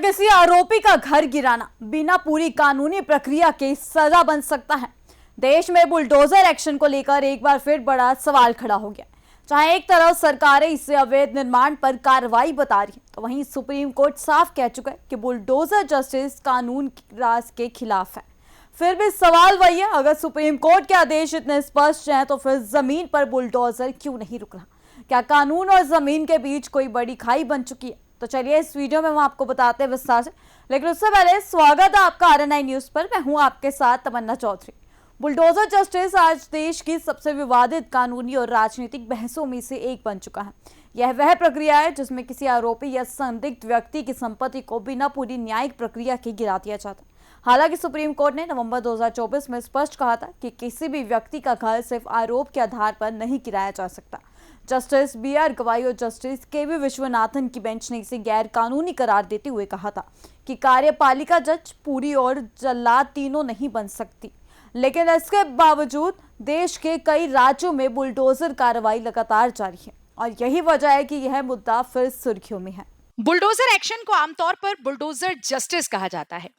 किसी आरोपी का घर गिराना बिना पूरी कानूनी प्रक्रिया के सजा बन सकता है। देश में बुलडोजर एक्शन को लेकर एक बार फिर बड़ा सवाल खड़ा हो गया। जहां एक तरफ सरकारें इसे अवैध निर्माण पर कार्रवाई बता रही है, तो वहीं सुप्रीम कोर्ट साफ कह चुका है कि बुलडोजर जस्टिस कानून राज के खिलाफ है। फिर भी सवाल वही है, अगर सुप्रीम कोर्ट के आदेश इतने स्पष्ट हैं तो फिर जमीन पर बुलडोजर क्यों नहीं रुक रहा? क्या कानून और जमीन के बीच कोई बड़ी खाई बन चुकी है? तो चलिए इस वीडियो में हम आपको बताते हैं विस्तार से, लेकिन उससे पहले स्वागत है आपका RNI न्यूज पर। मैं हूं आपके साथ तमन्ना चौधरी। बुलडोजर जस्टिस आज देश की सबसे विवादित कानूनी और राजनीतिक बहसों में से एक बन चुका है। यह वह प्रक्रिया है जिसमें किसी आरोपी या संदिग्ध व्यक्ति की संपत्ति को बिना पूरी न्यायिक प्रक्रिया के गिरा दिया जाता है। हालांकि सुप्रीम कोर्ट ने नवंबर 2024 में स्पष्ट कहा था कि किसी भी व्यक्ति का घर सिर्फ आरोप के आधार पर नहीं गिराया जा सकता। जस्टिस BR गवाई और जस्टिस KV विश्वनाथन की बेंच ने इसे गैर कानूनी करार देते हुए कहा था कि कार्यपालिका जज पूरी और जल्लाद तीनों नहीं बन सकती। लेकिन इसके बावजूद देश के कई राज्यों में बुलडोजर कार्रवाई लगातार जारी है और यही वजह है कि यह मुद्दा फिर सुर्खियों में है। बुलडोजर एक्शन को आमतौर पर बुलडोजर जस्टिस कहा जाता है,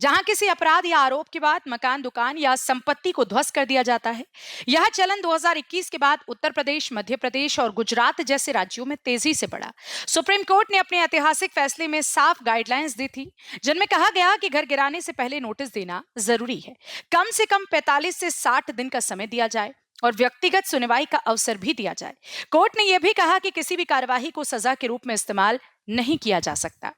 जहां किसी अपराध या आरोप के बाद मकान, दुकान या संपत्ति को ध्वस्त कर दिया जाता है। यह चलन 2021 के बाद उत्तर प्रदेश, मध्य प्रदेश और गुजरात जैसे राज्यों में तेजी से बढ़ा। सुप्रीम कोर्ट ने अपने ऐतिहासिक फैसले में साफ गाइडलाइंस दी थी, जिनमें कहा गया कि घर गिराने से पहले नोटिस देना जरूरी है। कम से कम 45 से 60 दिन का समय दिया जाए और व्यक्तिगत सुनवाई का अवसर भी दिया जाए। कोर्ट ने यह भी कहा कि किसी भी कार्यवाही को सजा के रूप में इस्तेमाल नहीं किया जा सकता।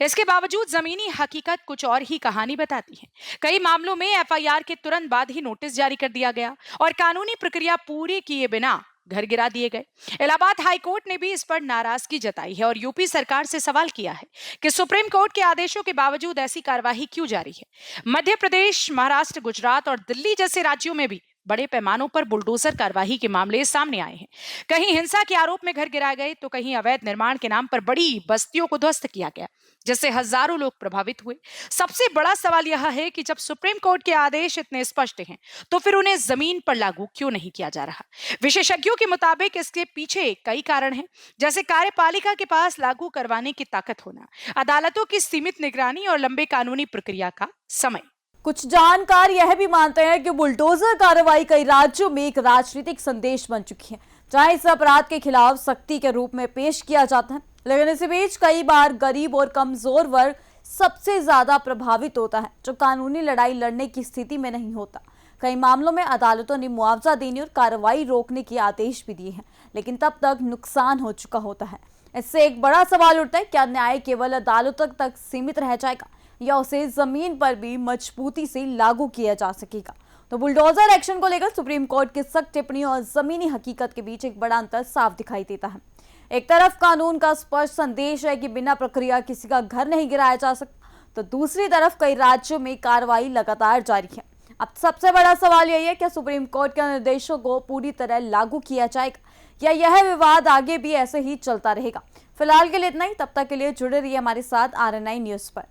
इसके बावजूद जमीनी हकीकत कुछ और ही कहानी बताती है। कई मामलों में FIR के तुरंत बाद ही नोटिस जारी कर दिया गया और कानूनी प्रक्रिया पूरी किए बिना घर गिरा दिए गए। इलाहाबाद हाई कोर्ट ने भी इस पर नाराजगी जताई है और यूपी सरकार से सवाल किया है कि सुप्रीम कोर्ट के आदेशों के बावजूद ऐसी कार्यवाही क्यों जारी है। मध्य प्रदेश, महाराष्ट्र, गुजरात और दिल्ली जैसे राज्यों में भी बड़े पैमानों पर बुलडोजर कार्यवाही के मामले सामने आए हैं। कहीं हिंसा के आरोप में घर गिराए गए तो कहीं अवैध निर्माण के नाम पर बड़ी बस्तियों को ध्वस्त किया गया, जिससे हजारों लोग प्रभावित हुए। सबसे बड़ा सवाल यह है कि जब सुप्रीम कोर्ट के आदेश इतने स्पष्ट हैं, तो फिर उन्हें जमीन पर लागू क्यों नहीं किया जा रहा? विशेषज्ञों के मुताबिक इसके पीछे कई कारण हैं, जैसे कार्यपालिका के पास लागू करवाने की ताकत होना, अदालतों की सीमित निगरानी और लंबे कानूनी प्रक्रिया का समय। कुछ जानकार यह भी मानते हैं कि बुलडोजर कार्रवाई कई राज्यों में एक राजनीतिक संदेश बन चुकी है, जहां इस अपराध के खिलाफ सख्ती के रूप में पेश किया जाता है। लेकिन इसी बीच कई बार गरीब और कमजोर वर्ग सबसे ज्यादा प्रभावित होता है, जो कानूनी लड़ाई लड़ने की स्थिति में नहीं होता। कई मामलों में अदालतों ने मुआवजा देने और कार्रवाई रोकने के आदेश भी दिए हैं, लेकिन तब तक नुकसान हो चुका होता है। इससे एक बड़ा सवाल उठता है, क्या न्याय केवल अदालतों तक सीमित रह जाएगा या उसे जमीन पर भी मजबूती से लागू किया जा सकेगा? तो बुलडोजर एक्शन को लेकर सुप्रीम कोर्ट की सख्त टिप्पणी और जमीनी हकीकत के बीच एक बड़ा अंतर साफ दिखाई देता है। एक तरफ कानून का स्पष्ट संदेश है कि बिना प्रक्रिया किसी का घर नहीं गिराया जा सकता, तो दूसरी तरफ कई राज्यों में कार्रवाई लगातार जारी है। अब सबसे बड़ा सवाल यही है, क्या सुप्रीम कोर्ट के निर्देशों को पूरी तरह लागू किया जाएगा या यह विवाद आगे भी ऐसे ही चलता रहेगा? फिलहाल के लिए इतना ही। तब तक के लिए जुड़े रहिए हमारे साथ RNI न्यूज पर।